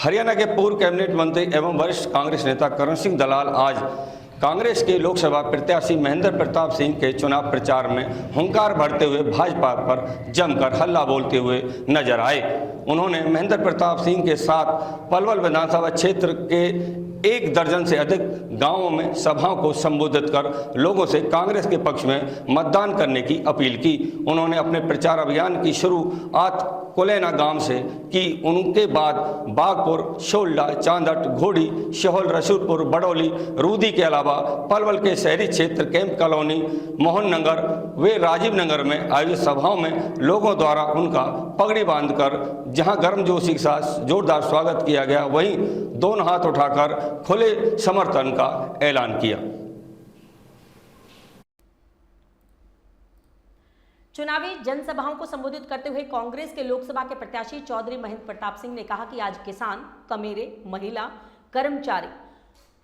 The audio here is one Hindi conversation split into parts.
हरियाणा के पूर्व कैबिनेट मंत्री एवं वरिष्ठ कांग्रेस नेता करण सिंह दलाल आज कांग्रेस के लोकसभा प्रत्याशी महेंद्र प्रताप सिंह के चुनाव प्रचार में हुंकार भरते हुए भाजपा पर जमकर हल्ला बोलते हुए नजर आए। उन्होंने महेंद्र प्रताप सिंह के साथ पलवल विधानसभा क्षेत्र के 1 दर्जन से अधिक गांवों में सभाओं को संबोधित कर लोगों से कांग्रेस के पक्ष में मतदान करने की अपील की। उन्होंने अपने प्रचार अभियान की शुरुआत कोलेना गांव से की। उनके बाद बागपुर, शोल्डा, चांदट, घोड़ी, शहल, रसूलपुर, बड़ौली, रूदी के अलावा पलवल के शहरी क्षेत्र कैंप कॉलोनी, मोहन नगर व राजीव नगर में आयोजित सभाओं में लोगों द्वारा उनका पगड़ी बांधकर जहां गर्मजोशी के साथ जोरदार स्वागत किया गया, वहीं दोनों हाथ उठाकर खुले समर्थन का ऐलान किया। चुनावी जनसभाओं को संबोधित करते हुए कांग्रेस के लोकसभा के प्रत्याशी चौधरी महेंद्र प्रताप सिंह ने कहा कि आज किसान, कमेरे, महिला, कर्मचारी,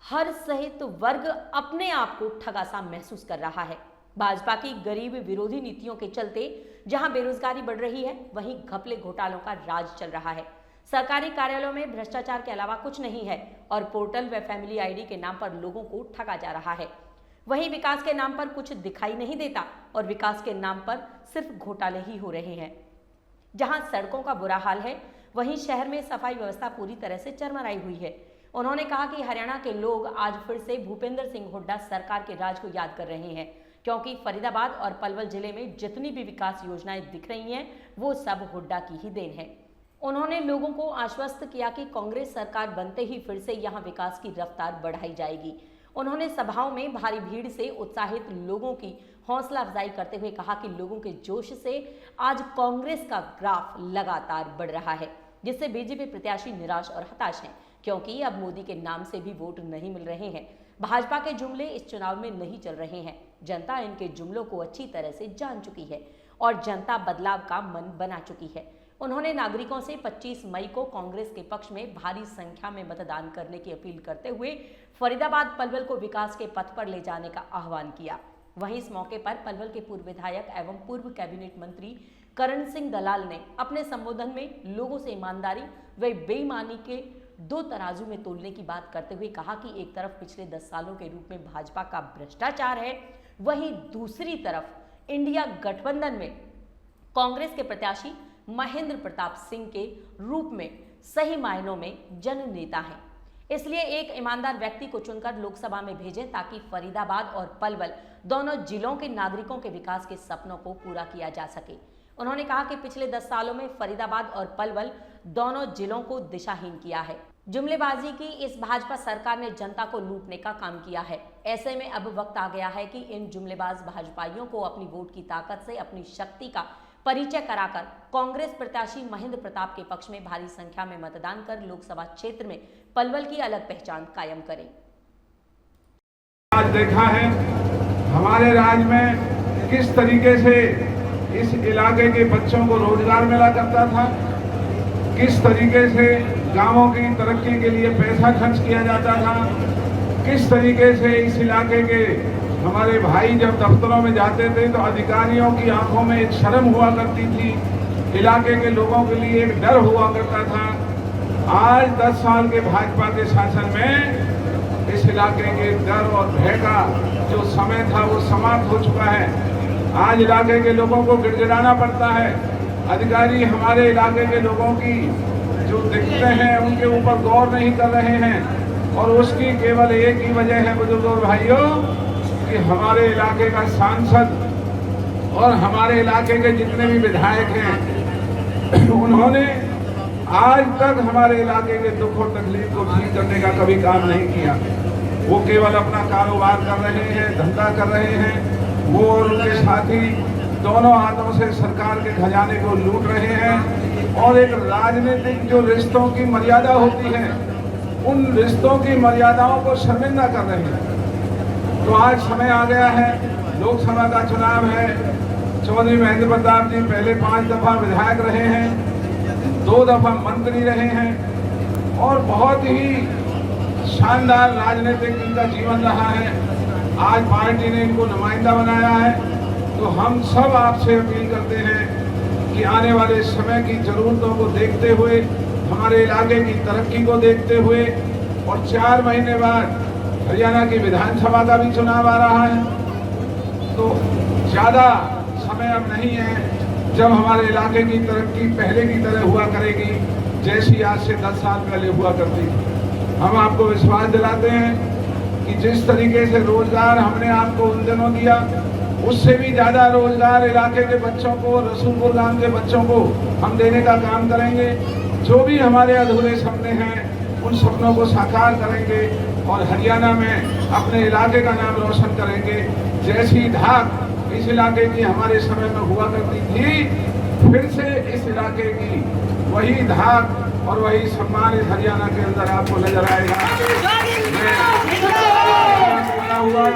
हर सहित वर्ग अपने आप को ठगा-सा महसूस कर रहा है। भाजपा की गरीब विरोधी नीतियों के चलते जहां बेरोजगारी बढ़ रही है, वहीं घपले घोटालों का राज चल रहा है। सरकारी कार्यालयों में भ्रष्टाचार के अलावा कुछ नहीं है और पोर्टल व फैमिली आईडी के नाम पर लोगों को ठगा जा रहा है। वहीं विकास के नाम पर कुछ दिखाई नहीं देता और विकास के नाम पर सिर्फ घोटाले ही हो रहे हैं। जहां सड़कों का बुरा हाल है, वहीं शहर में सफाई व्यवस्था पूरी तरह से चरमराई हुई है। उन्होंने कहा कि हरियाणा के लोग आज फिर से भूपेंद्र सिंह हुड्डा सरकार के राज को याद कर रहे हैं, क्योंकि फरीदाबाद और पलवल जिले में जितनी भी विकास योजनाएं दिख रही हैं, वो सब हुड्डा की ही देन है। उन्होंने लोगों को आश्वस्त किया कि कांग्रेस सरकार बनते ही फिर से यहां विकास की रफ्तार बढ़ाई जाएगी। उन्होंने सभाओं में भारी भीड़ से उत्साहित लोगों की हौसला अफजाई करते हुए कहा कि लोगों के जोश से आज कांग्रेस का ग्राफ लगातार बढ़ रहा है, जिससे बीजेपी प्रत्याशी निराश और हताश हैं, क्योंकि अब मोदी के नाम से भी वोट नहीं मिल रहे हैं। भाजपा के जुमले इस चुनाव में नहीं चल रहे हैं। जनता इनके जुमलों को अच्छी तरह से जान चुकी है और जनता बदलाव का मन बना चुकी है। उन्होंने नागरिकों से 25 मई को कांग्रेस के पक्ष में भारी संख्या में मतदान करने की अपील करते हुए फरीदाबाद पलवल को विकास के पथ पर ले जाने का आह्वान किया। वहीं इस मौके पर पलवल के पूर्व विधायक एवं पूर्व कैबिनेट मंत्री करण सिंह दलाल ने अपने संबोधन में लोगों से ईमानदारी व बेईमानी के 2 तराजू में तोलने की बात करते हुए कहा कि एक तरफ पिछले 10 सालों के रूप में भाजपा का भ्रष्टाचार है, वहीं दूसरी तरफ इंडिया गठबंधन में कांग्रेस के प्रत्याशी महेंद्र प्रताप सिंह के रूप में सही मायनों में जननेता हैं। इसलिए एक ईमानदार व्यक्ति को चुनकर लोकसभा में भेजें ताकि फरीदाबाद और पलवल दोनों जिलों के नागरिकों के विकास के सपनों को पूरा किया जा सके। उन्होंने कहा कि पिछले 10 सालों में फरीदाबाद और पलवल दोनों जिलों को दिशाहीन किया है। जुमलेबाजी की इस भाजपा सरकार ने जनता को लूटने का काम किया है। ऐसे में अब वक्त आ गया है कि इन जुमलेबाज भाजपाइयों को अपनी वोट की ताकत से अपनी शक्ति का परिचय कराकर कांग्रेस प्रत्याशी महेंद्र प्रताप के पक्ष में भारी संख्या में मतदान कर लोकसभा क्षेत्र में पलवल की अलग पहचान कायम करें। आज देखा है हमारे राज्य में किस तरीके से इस इलाके के बच्चों को रोजगार मिला करता था, किस तरीके से गांवों की तरक्की के लिए पैसा खर्च किया जाता था, किस तरीके से इस इलाके के हमारे भाई जब दफ्तरों में जाते थे तो अधिकारियों की आंखों में एक शर्म हुआ करती थी, इलाके के लोगों के लिए एक डर हुआ करता था। आज 10 साल के भाजपा के शासन में इस इलाके के डर और भय का जो समय था वो समाप्त हो चुका है। आज इलाके के लोगों को गिड़गिड़ाना पड़ता है। अधिकारी हमारे इलाके के लोगों की जो दिक्कतें हैं उनके ऊपर गौर नहीं कर रहे हैं और उसकी केवल एक ही वजह है बुजुर्गों भाइयों कि हमारे इलाके का सांसद और हमारे इलाके के जितने भी विधायक हैं उन्होंने आज तक हमारे इलाके के दुख और तकलीफ को ठीक करने का कभी काम नहीं किया। वो केवल अपना कारोबार कर रहे हैं, धंधा कर रहे हैं। वो और उनके साथी दोनों हाथों से सरकार के खजाने को लूट रहे हैं और एक राजनीतिक जो रिश्तों की मर्यादा होती है उन रिश्तों की मर्यादाओं को शर्मिंदा कर रहे हैं। तो आज समय आ गया है, लोकसभा का चुनाव है। चौधरी महेंद्र प्रताप जी पहले 5 दफा विधायक रहे हैं, 2 दफा मंत्री रहे हैं और बहुत ही शानदार राजनीतिक इनका जीवन रहा है। आज पार्टी ने इनको नुमाइंदा बनाया है, तो हम सब आपसे अपील करते हैं कि आने वाले समय की जरूरतों को देखते हुए हमारे इलाके की तरक्की को देखते हुए और 4 महीने बाद हरियाणा की विधानसभा का भी चुनाव आ रहा है, तो ज़्यादा समय अब नहीं है जब हमारे इलाके की तरक्की पहले की तरह हुआ करेगी जैसी आज से 10 साल पहले हुआ करती थी। हम आपको विश्वास दिलाते हैं कि जिस तरीके से रोजगार हमने आपको उन दिनों दिया, उससे भी ज़्यादा रोजगार इलाके के बच्चों को, रसूलपुर गांव के बच्चों को हम देने का काम करेंगे। जो भी हमारे अधूरे सपने हैं उन सपनों को साकार करेंगे और हरियाणा में अपने इलाके का नाम रोशन करेंगे। जैसी धाक इस इलाके की हमारे समय में हुआ करती थी, फिर से इस इलाके की वही धाक और वही सम्मान इस हरियाणा के अंदर आपको नजर आएगा। मैं हुआ